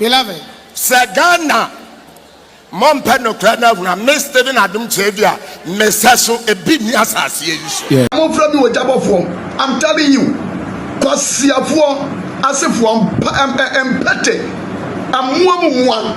Beloved, Sagana Mompano Crana, Mr. Adom KYEI-DUAH, Messasso, a big association. I'm from you, OGYABOFOÅ. I'm telling you, because you are as if one empathy. I'm one.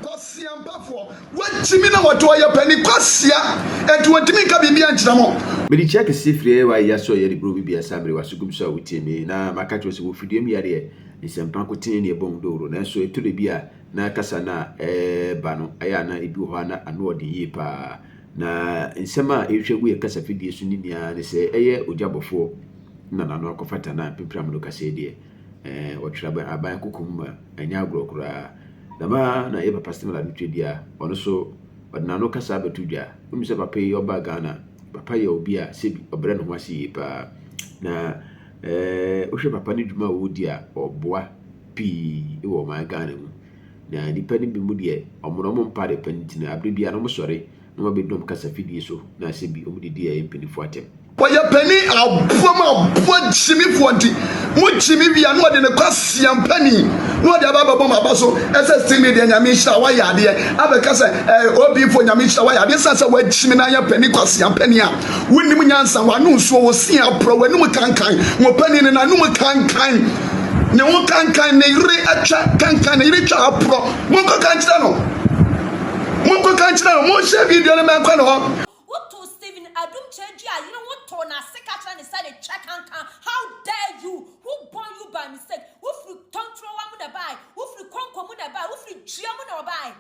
Because you are before. What you mean? What do I penny? Because you and what me can be behind them. But the check is if you are ya so yet broke be a sample was to go so with me. Now, my cat was with you. Is some pancotin near Bondoro, and so to the beer. Na kasana bano ayana ibuhana anodi yepa na nsema ehwe we kasa fidie so ninia ne se eye OGYABOFOÅ na na no akofata na pipram no kasa die otwira aban kokumma anya agrokura na ma na eba pastor la ntwedia ono so odna no kasa betudwa umse papa ye oba Ghana papa ye obi a sebi obre no hwase yepa na ohwe papa ne dwuma wo dia oboa pi e wo ma Ghana mu na nipa ni bimu de omono mpade pantina abribia no mosore no mabedom kasa fidie so na sebi omudidi e mpinifo atem Oya penny aboma chimi fodi mo chimi bia no de ne kwase ampani no de baba boma baso ss me de nyame hira wa yade abeka se obi fo nyame hira wa yade sasa wa chimi na ya penny kwase ampani a wonim nyansa wa no so wo si apro wa no kankan mo penny ne na no kankan ne wo kankan ne ire atwa kankan ne ire twa apro mo ko kanchira no mo share video ne man kwa no ADOM KYEI-DUAH, you know what Tona Secretary decided check and can. How dare you? Who born you by mistake? Who free control one would buy? Who free conquer would buy? Who free German or buy?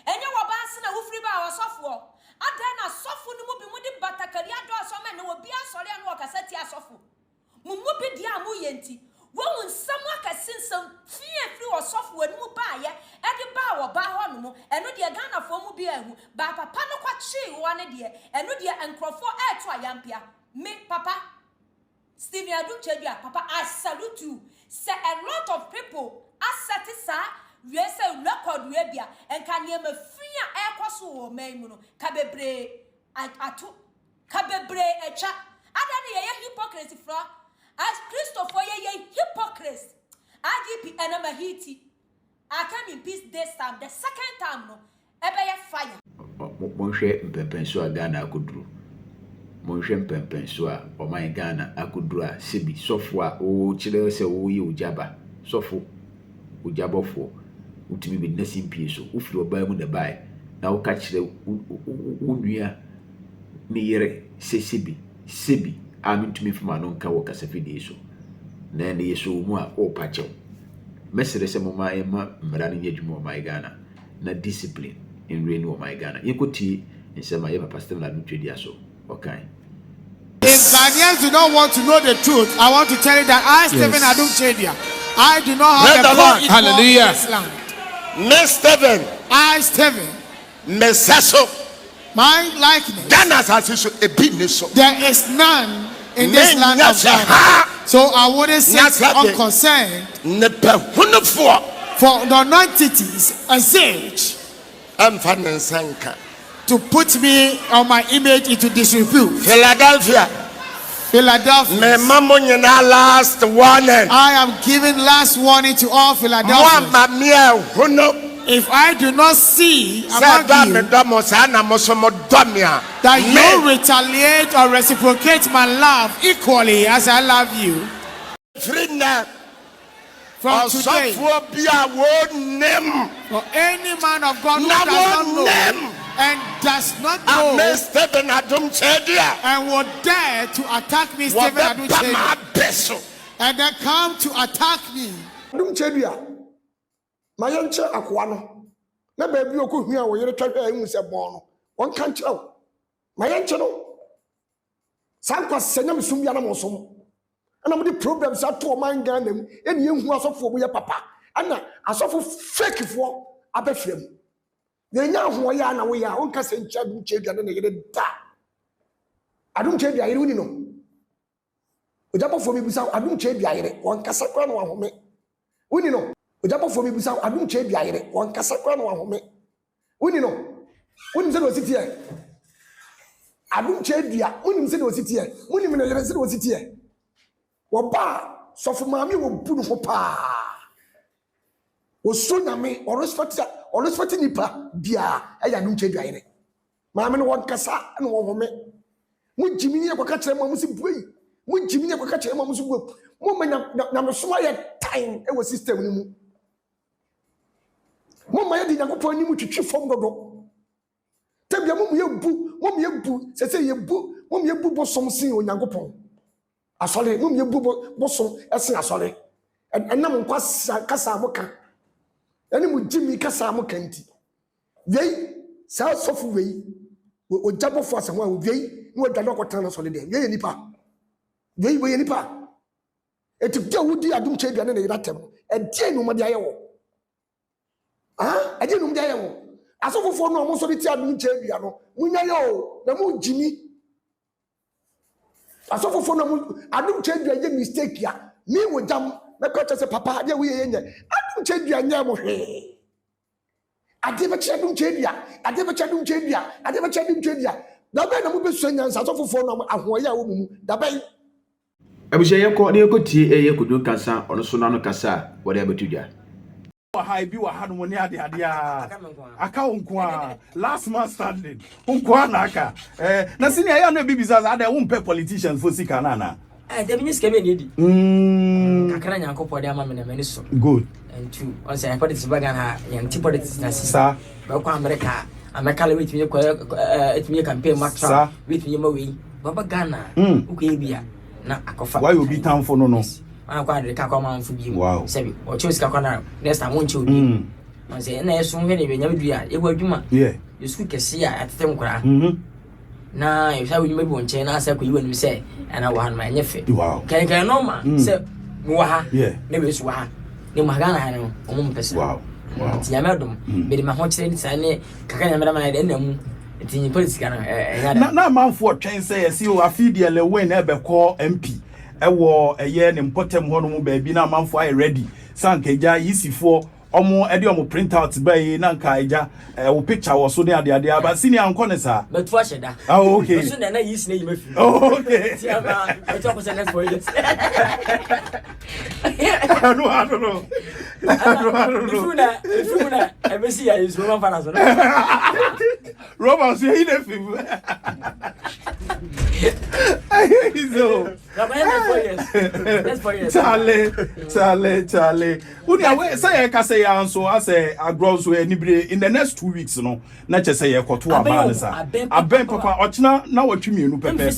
And you were passing a who free by our software. And then a software no be with the Batakaria do some and will be a sorry and work a set your software. Mumupi dia muyenti. When someone can send some fear through or software no buy and the bar or bar on and no dear Ghana for Mubia, but Papa no quite she one dear, and no dear and Crawford air to a yampia. Me, Papa, Stephen ADOM KYEI-DUAH, Papa, I salute you. Say a lot of people are satisfied. We say record Arabia and can you me free air kwasu or Maymuno, Cabebre, Atu, Cabebre, a chat. I don't hear hypocrisy from. As Christopher, ye hypocrite. IGP and Mahiti. I come in peace this time. The second time, no. Ebe fire. Monshe mpempenso a Ghana akudru. Monshe mpempenso a my Ghana akudru a sebi sofwa o chile se o yi ojaba. Sofo OGYABOFOÅ. Utimi bi nasi mpieso. Ufiri oba mu de bai. Na wo ka chile unua ne yere se sebi. I'm to me from an uncle work as a video. Then they so more or patcho. Messer Semoma Emma, Marani Yajmo, my Ghana. Na discipline in rain or my Ghana. You could tea and say my ever pastor ADOM KYEI-DUAH. Okay. If Ghanaians do not want to know the truth, I want to tell you that I, Stephen ADOM KYEI-DUAH, I do not have a vote. Hallelujah. Miss Stephen. I, Stephen. Messasso. My likeness. There is none in this land of Ghana. So I wouldn't sit unconcerned for the non-entities and sage to put me or my image into disrepute. Philadelphia. Last warning. I am giving last warning to all Philadelphia. If I do not see among you that you retaliate or reciprocate my love equally as I love you, from today, for any man of God who does not know and does not know and will dare to attack me, Stephen ADOM KYEI-DUAH, and then come to attack me. ADOM KYEI-DUAH. My young child, Aquano. Never be a good meal where you're trying to say born. One can't tell. My young child. Sanka Senam Sumyanamosum. And I'm the problems are to my gun and you who are so for your papa. And I suffer fake for a beframe. They know who I am. We are on Cassin ADOM KYEI-DUAH and they get that. ADOM KYEI-DUAH, I don't know. OGYABOFOÅ me without ADOM KYEI-DUAH, one Casacran one home. We know. OGYABOFOÅ me bisa ADOM KYEI-DUAH yere won kasa kwa no ahome woni no wonim se do siti e ADOM KYEI-DUAH wonim se do siti e wonim ne yere se do siti e wo ba sofo maami wo bu no ho pa Oso nyame or respect nipa bia eya no nche duane. Maame no won kasa na wo home. Mu jimini akwaka kire ma musi buyi. Mu jimini akwaka kire ma musi buyi. Mu manya na me so ya time e wo system ni mu. Mu manya di yakopon ni mu twitwi fom dodo. Tabia mu ye bu se ye bu mu ye bu bosom sin onyankopon. Asole mu ye bu bosom esen asole. Enam nkwa kasa amoka. Eni mu jimi kasa amoka nti. Wei sa sofu wei OGYABOFOɔ asɛm a wei no adwa dokɔtana asole de. Wei nipa. Wei nipa. Eti gya wudi adum kyɛ aduane na yiratem. Ɛdeɛ no mɔde ayɛ wo. Ɛdeɛ no mɔde ayɛ wo. Asɔfofoɔ no ɔmo so de ti adum kyɛ adua no. Munya yɛ o na mu jimi. Asɔfofoɔ no adum kyɛ adua yɛ mistake ya. Me wo jam na ka kyɛ sɛ papa de wo yɛ nyɛ. Adum kyɛ adua nyɛ mo hwee. Ade be kyɛ adum kyɛ adua. Ade be kyɛ adum kyɛ adua. Ade be kyɛ adum kyɛ adua. Da bɛ na mu be so nyansa asɔfofoɔ no ahoyɛ a wo mu. Da bɛ Abusha yeko ne ekotie yekodu kasa ono so na no kasa wode abetudwa. Hi bi wa hanu ni ade aka onko a last man standing onko na aka na senior ya na bibisa ade wo mpe politicians for sika na na dem ni skeme ni di kakra nyankopɔ de ama me na me ni so good and two on say politics baga na yan ti politics na sa ba ko America le wit mi ko etimi campaign matra wit mi ma we baba Ghana uko bia na akofa why you be town for no ana kwa de ka kwa manfo bi wow sebi o choose ka kwa na next time won che obi man say na yeso hwe ne be nyam dua e gwa dwuma yeah you school kesi a atetem kora na you say we maybe won che na say ko yi wani say ana wa han ma nyefe wow kan normal say mo wa ha yeah ne be so wa ha ne mo Ghana ha ne o mo mpese wow ti yamedum be de ma ho kire ni sa ne kaka nyameda ma na de namu ti ni police kana na manfo twen say yesi o afidi ele win na be call MP ewo eye ne mpotem ho no mu ba bi na manfo ay ready sanka ja yisifo omo ede omo print out ba yi na nka eja wo picture wo so ne ade aba senior anko ne sa betu a sheda okay so na yisi na yima fi okay ti aba betu ko se next for it I don't know if you na ebesi ya is Roman fans no Roman so he dey film so that's for yes Charlie uni awe say ka say anso ase agro so anibire in the next 2 weeks no na che say ye koto aba ne sa aben papa ochina na watwi mienu pepe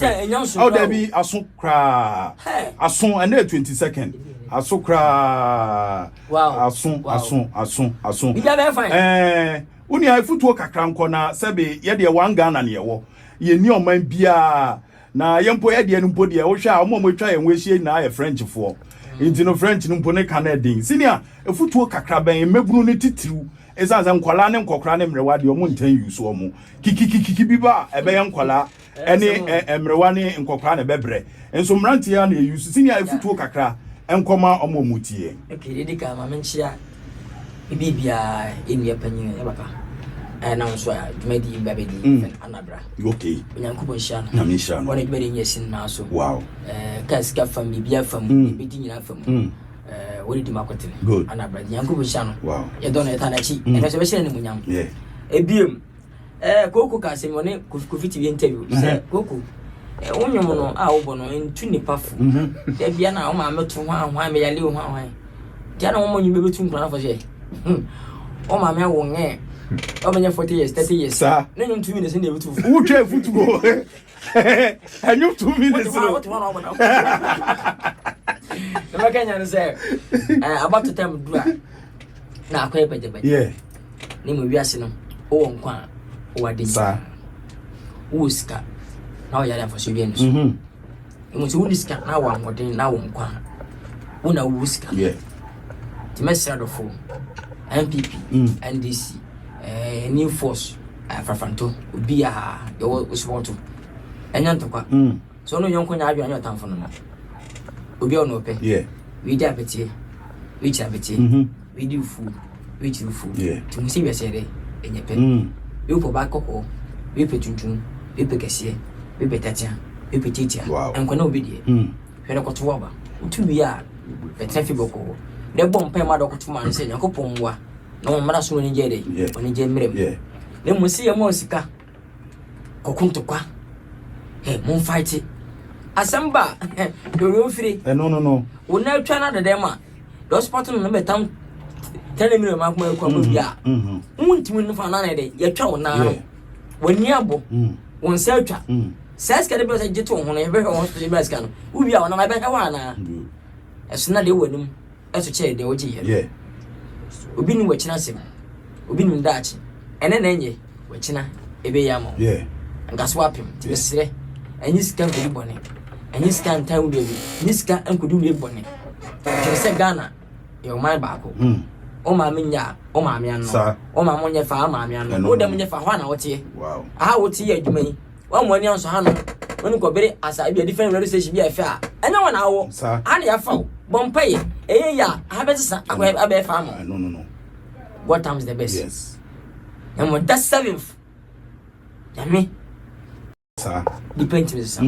how there be aso kra aso and 22nd aso kra wow aso biga be fine uni afutuo kakra nko na sebe ye de wan Ghana ne ye wo ye ni oman bia na yempo ye de npo de wo hwa omo twa ye nwehie na ye French fo inti no French npo ne Canadian senior efutuo kakra ben mebunu ne titiru esanza nkwala ne nkokra ne mrewa de omo ntan yusu omo kiki biba ebe ye nkwala ene mrewa ne nkokra ne bebre enso mranti ya na yusu senior efutuo kakra enkoma omo mutie okay dedika ma menchia bibia enu ya panyin ya baka na nso a dwumadi babedi anabra okay onyankopon hia na me hia no wona dwumadi nyesin na so wow kaska fam bibia fam bidi nyina fam wori di makote anabra onyankopon hia no wow ye don eta na chi e so be hia ne munyam yeah ebiem koko ka se mone kofiti bi interview se koko wonyom no a wo bono ntu nipa fu de bia na wo ma meto ho ahwan me yale ho ahwan dia na wo mo nyime betu nkura na fo je o ma me wo nge o menye 40 years 30 years sa na nyum 2 minutes na betu wo twa futugo enyu 2 minutes no na makanya no say about the time do na akoye beje yeah ni mo wiase no o won kwa o wade sa wo ska na o yare afaso bi enso mo se wo ska na wa ngoden na wo nkwa wo na wo ska yeah ti mesra do fo MPP NDC new force Frafanto obi a yo support enyanto kwa so no yonko nya adwa nya tamfo no obi ono pe yeah we di abetie we chi abetie we di fu we chi fu ti mo se bi asere enyepe we po ba kokko we pe tuntun we pe kese we pe tatia we pe titia enko na obi die hwe na koto oba otu bi a pe trafi boko de bom pe ma do kotuma nse yakopon wa no mara so ni jede oni je mirem ne musi ya mo sika kokuntokwa mon fight asamba do yo free no wona twa na de ma do sport no betam tell me ma ko ko bia muntimi no fa na na de ya twa wona woni abo won se twa says can be just to one every hospital best can we be on my back wana as na de wanum as to chair de oji obi ni wachina sem obi ni ndachi ene na enye wachina ebe ya mo nka swapim ti besire enyi sika nkodi bone enyi sika ntan we bi enyi sika nkodi we bone je se Ghana yo mai baako o ma menya o ma me anno o ma monye fa ma me anno o dem nye fa hwa na wotie wow aha wotie adwuma yi one money on so hano when go very as I be a different radio station be a fair and one hour and ya fall bompay ya habesa abe farm no what time is the best yes and what that 7th yami sir depend me sir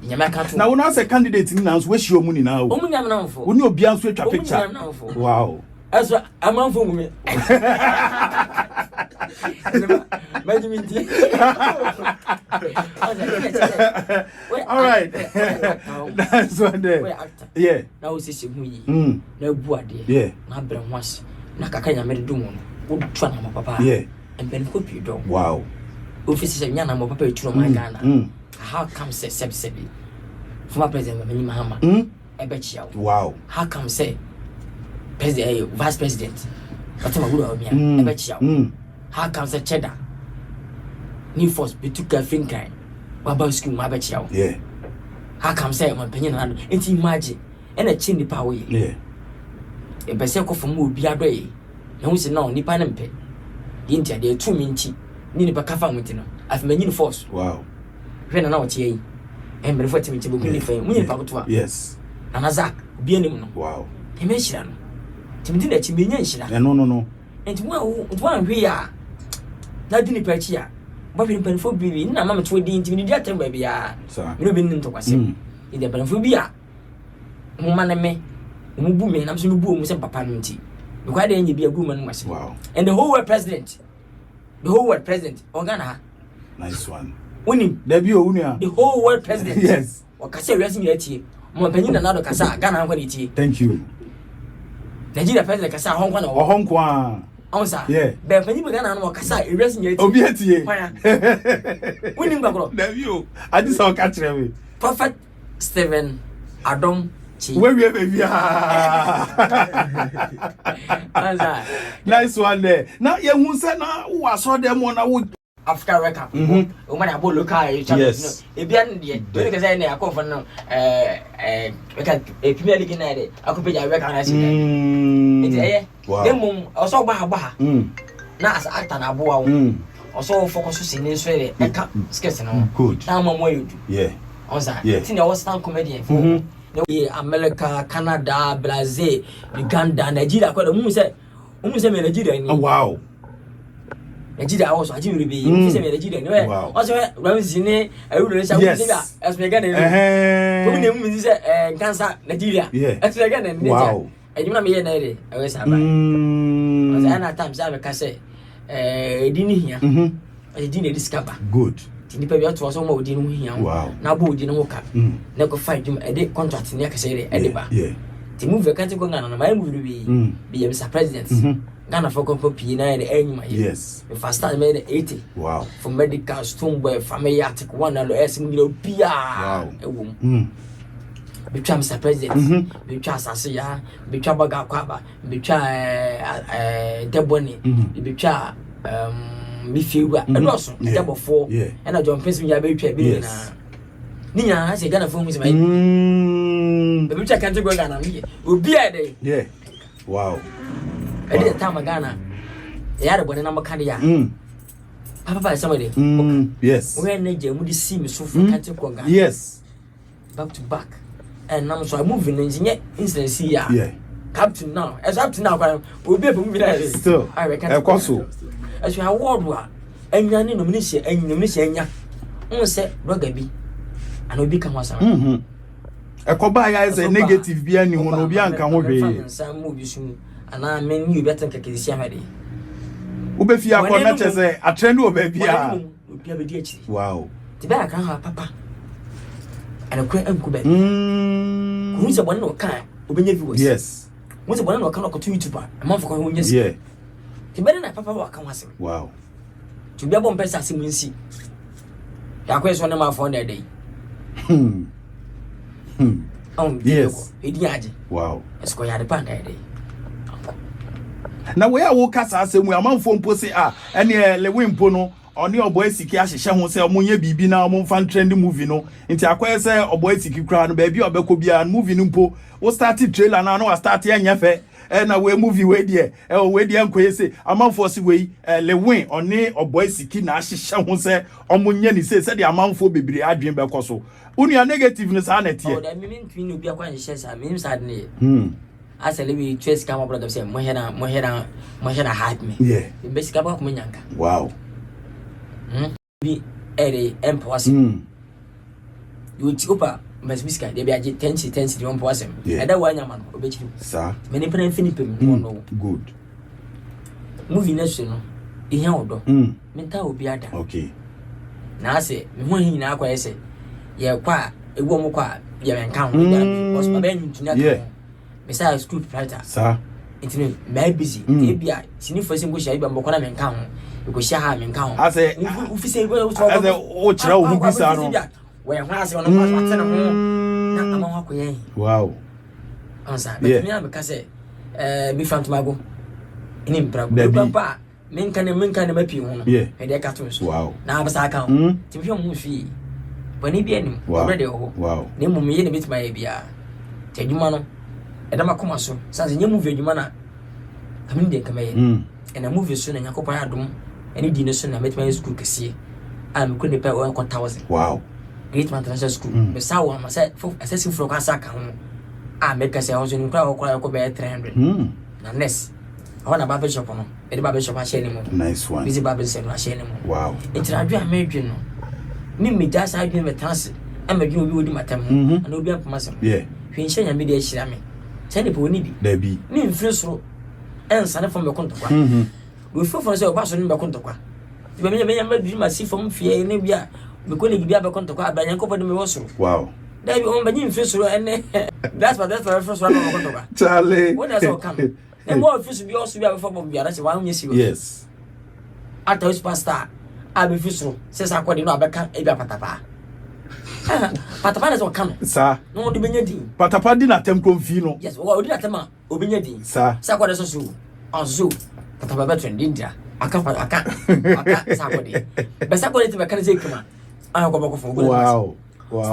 yami can't now when I say candidate ni now we show money now o munya na mfo oni obi anso atwa picture wow eso amanfo mu all right that's one there yeah now we see hu yi na bu ade na bre hwase na kaka nya mere dum no wo twa na papa and ben ko pi do wow office se nya na papa eturo ma Ghana how come say sebi former president Mani Mahama ebe chiao wow how come say president vice president Fatima Guru Omia ebe chiao how come say cheddar new force be took a finkai baba school ma be chiao how come say man penyin na enti imagine ena chi nipa wo ye ebe se ko fom obi adoye na hu se na nipa na mpe yinti ade tu minti ni nipa kafa muti no afemanyin force wow hwe na wotie yi emre fo timi tibu kuni fe munyi nipa kutoa yes anazak obi anim no wow emeshira no timdi na chimenya nshira no enti wo hwe ya na di nipa chi ya ba hwe nipa fo bibi na mama to di ntimi di atem ba bia me bi nin to kwase ide ba fo bia mo maneme mo bu me na so bu mo se papa no nti because dey nyi bia gu man mwase wow and the whole world president Ogana nice one unim debi owunu the whole world president yes wakase wiase nyira tie mo panyin na nado kasa Ghana hankwa tie thank you Nigeria president kasa hankwa na hankwa onsa be panyin be Ghana no wakasa wiase nyira tie obi atie unim gbagro debi o adi so ka kire we Prophet Stephen Adom we baby nice one there now ye hu say na wo aso dem na wo Africa record o ma na bo local champions no ebia ne de we ka say na akofo no we ka Premier League na de akopeja record na sika ite dem oso gba na as actor na bo wa wo oso focus so ni so e ka sketch no na mo yudu onza tin ya stand comedian America, Canada, Brazil, Uganda, Nigeria. Kwa mumu se me Nigeria ni. Wow. Nigeria also ajibi bi. Mumu se me Nigeria ni. Also Ramsey ni ayu le sha mumu se ba. As me Ghana ni. Mumu ni mumu se cancer Nigeria. As me Ghana ni. Wow. Ejuma me ye na ere. Ewe sa ba. Also ana times I be say edini hia. Edini discover. Good. Nipa bia to so ma odi no hia na bo odi no ka na ko fight dum e de contract ni aka say e de ba ti move ka ti ko ngana na my move bi bi Mr President Ghana for compo pi na e enyuma yes the first time made 80 wow for medical stone boy family article one na lo esim ni opia e wo bitwa Mr President bitwa asase ya bitwa baga kwaba bitwa deboni bitwa mi fiwa edoso ADOMKYEI-DUAH and John Prince ya be twa bi na ni nya se Ghana fo mu se mai be twa kan go Ghana mi obi a de wow e de time Ghana ya de bone na maka de ya papa somebody yes we na je mu di see me so for kan go Ghana yes back to back and now so I move in engineer instead see ya up to now as up to now obi e be mu bi na still I reckon so as we award wa enya ni nomination enya on say blogger bi and obi kan wasa Ekoba ya is a negative bi ani ho no obi anka ho hwe. Nsam mo bi sum ana men ni obi atanka kesi amade. Ubefi akọ na chese atrend oba bia. Obi abedi achi. Wow. Ti ba kan ha papa. Ana kwa anku ba. Hu se bon no kan obenya viewers. Yes. Hu se bon no kan ko to YouTube a man for ko nya si. Yeah. Ti ba na papa wa kan wasem. Wow. Ti bia bom pesa se munsi. Ya kwa so na ma for na day. Yes. Wow. Esko ya de panda day. Na we a wo kasa asemu amanfo mpo se ene lewe mpo no oni obo asiki ahyehye ho se omonye bibi na omfa trend movie no nti akoye se obo asiki kra no ba bi obekọ bia movie no mpo wo start trailer na no start enyefe na we movie we die we die nkoye se amanfo se we lewe oni obo asiki na ahyehye ho se omonye ni se de amanfo bebiri adwen bekọ so unia negative no sa na tie da mi ntwi no bia kwa ahyehye sa mi sad ne asale we trace camera brother say mo hena hide me yeah basically ba ko nyanka wow bi ere empoas you tikopa mas biska de bia 10 di empoas ada wa nyama no obechi sa me ni pena finipem no good movie next no ihe odo menta obi ada okay na ase me ho hin na akwa ese ye kwa ewo mo kwa ye menka ho da because baba ntunya ka Mr. School writer. Sir. It's me busy. Bia sini for sim go share ba mbokona menka ho. Go share ha menka ho. Ase ufi say go ase o kira o hu bisa no. We ho ase ono pass atena ho. Na ama ho akoyen. Wow. Ansa. But me am ka say mi fam tomago. Ini mpra. Papa menka ne mapi ho no. E de ka to so. Wow. Na abasa ka ho. Ti fi mo fi. Bani bia ni. Already ho. Wow. Ne mo me ne bitima ya bia. Ti adwuma no edama koma so sanse nye movie adwuma na kamin de kamaye na movie so na nyakopon adom ene di ne so na metima school kese am ko ne pa 1000 wow great international school be sawo ma say assessing for kan saka ho make kase ho so ni kra ko be 300 na next awon na barber shop no e barber shop a share ni mo nice one busy barber shop a share ni mo wow intradua medwe no ni me just adwe me trans am adwe obi odi matam na obi apomasem yeah hwe nhya nyame de ahyira me send po ni bi dabi ni mfiri soro ensa ne fom be kontokwa we fo fo se o ba so ni be kontokwa ti be me madu ma si fom fie ne bia be ko le bia be kontokwa aba nyan ko de me wo soro wow dabi on ba ni mfiri soro ene that's for fro soro no kontokwa Charlie what does all come e mo office bi o so bia be fo bia na se wa nya si yes ata superstar abi fi soro se sa ko de no abeka e bia patapa patapa na so kan sa no de benya din patapa di na tem konfi no yes o di na tem a obenya din sa ko de so onzo patapa be trending dia aka sa ko de be sa ko de te be kan se kuma an ko bako fo go wow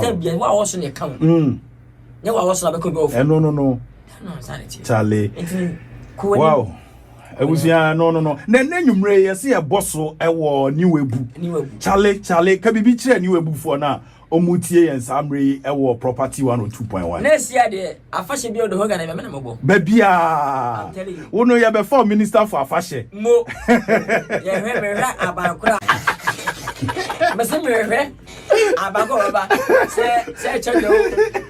step bien wa wo so ne kan ne wa wo so na be ko be ofu no sanity Charlie ko wow ebusia no na nwumre yesi e boso e wo niwebu Charlie ka bibi kire niwebu fo na omutie yen samre e wo property 102.1 next year de afashe bi odo hoga na me na mabo babia wono ya be for minister for afashe mo ye hwe me ra abakura bese me hwe abako baba se chelo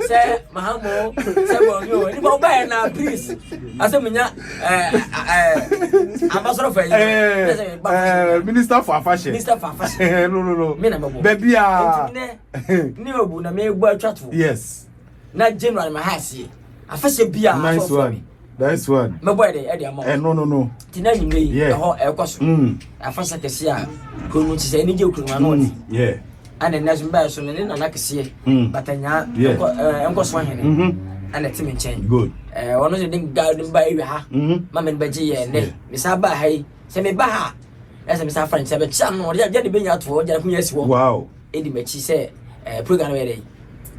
se mahamo se bonyo ni bo ba na please asemnya ambassador for minister for afashe no me na mabo babia ni obu na me gbo atwato yes na January ma hasi afashe bia nice one me boy de e de amount no tina nyimre yi ho e kwaso afashe kese a konu ti se ni je okuru ma no yeah and then nazo mba so ne na nakese batanya enko so hene and it me change good ono se den garden ba ewe ha ma men baji ye ne me sa ba hai se me ba ha ese me sa friend se be cham no ya de benya to ya kunya si wo wow edi mechi se program we dey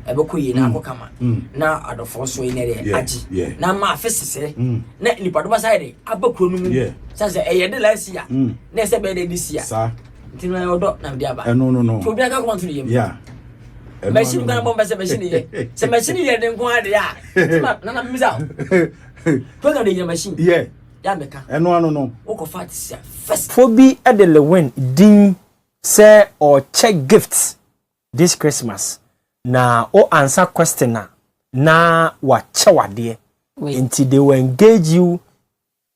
ebeko yi na akokama na adofo so yi ne dey aji na ma afesese na nipa do ba side abakro no mu sa se de last year na se be dey this year sa tinwa odo na ndi aba no to bia ka come to yem yeah machine gonna bomba se machine ye se machine ye den ko ade ya na misa program dey machine yeah ya meka no wo ko fatisia first Phoebe Edelewin din say or check gifts this Christmas na o answer question na na wachawade until they will engage you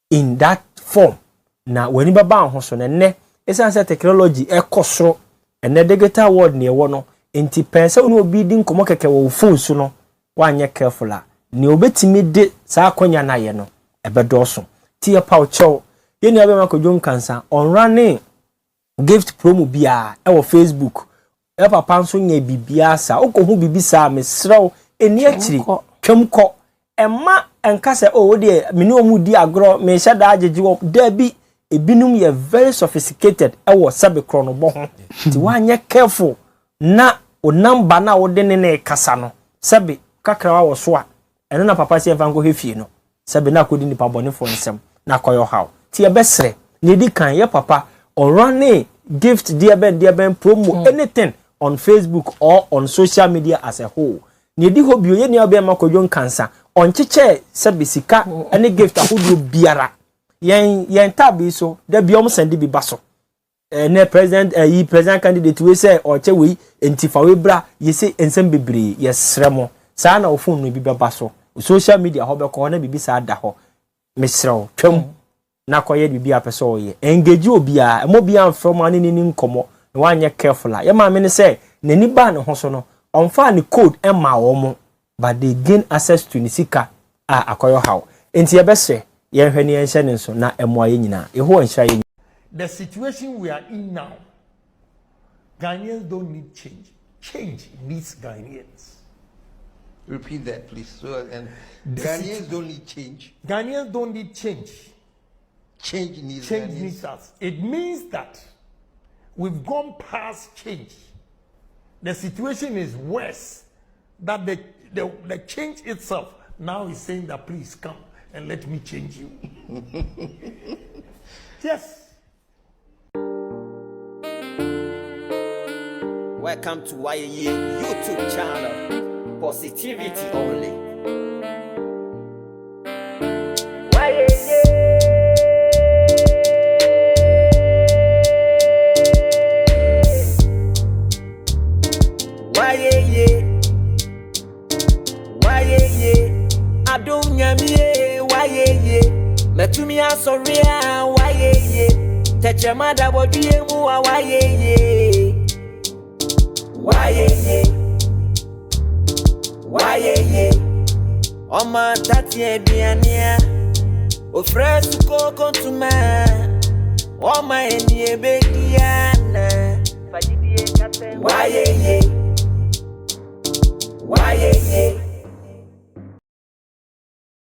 in that form na wani baba ho so ne essence technology ekosoro ene digital world ne wo no until pense oni obi di nkomo keke wo phone so no wanye careful a ne obetimi de sa akonya na ye no ebedoso tie pa ocho ye ne abema kodwon kansa on running gift promo bia e Facebook e papa nso nya bibia sa okohu bibisa mesrew eni akiri twemko emma enkase o de meni omudi agro me hyada agege wo da bi ebinum ye very sophisticated e wo sabe krono bo ho ti wanye careful na o number na wo de ne kasa no sabe kakra wo so a eno na papa si enfa nko hefie no sabe na kodi nipa bone fo nsem na koyo haw ti e besre ne di kan ye papa or running gift dear ben promo anything on Facebook or on social media as a whole ne di hobio ye ne obe makodwon kansa on cheche sabe sika any gift ahodo biara yen tabi so da biom send bi baso ne president yi president candidate we say o che we entifa we bra ye say ensem bebre ye sremo sa na ofun no bi beba so social media ho be ko na bibi sa da ho mesrew twam na koye bibi apeso ye engage obi a mo bia amfrom ani ni nkomo na wanye careful a ye ma me ne say nani ba ne ho so no onfa ni code emma wo mo but they gain access to nisika a akoyo how enti ye bese ye hwani ye nhyɛ ne nso na emoa ye nyina eho nhyira ye. The situation we are in now, Ghanaians don't need change. Change needs Ghanaians. Repeat that, please. So, and Ghanaians don't need change. Ghanaians don't need change. Change needs Change Ghanaians. needs us. It means that we've gone past change. The situation is worse. That the change itself now is saying that please come and let me change you. Yes. Welcome to YEA YouTube channel. Positivity only. ADOM KYEI-DUAH. Metumi asoria YEA. Techemada bodiemu YEA. YEA. Oma tati ebiania. Ofresu koko tuma. Oma eni ebediana. YEA.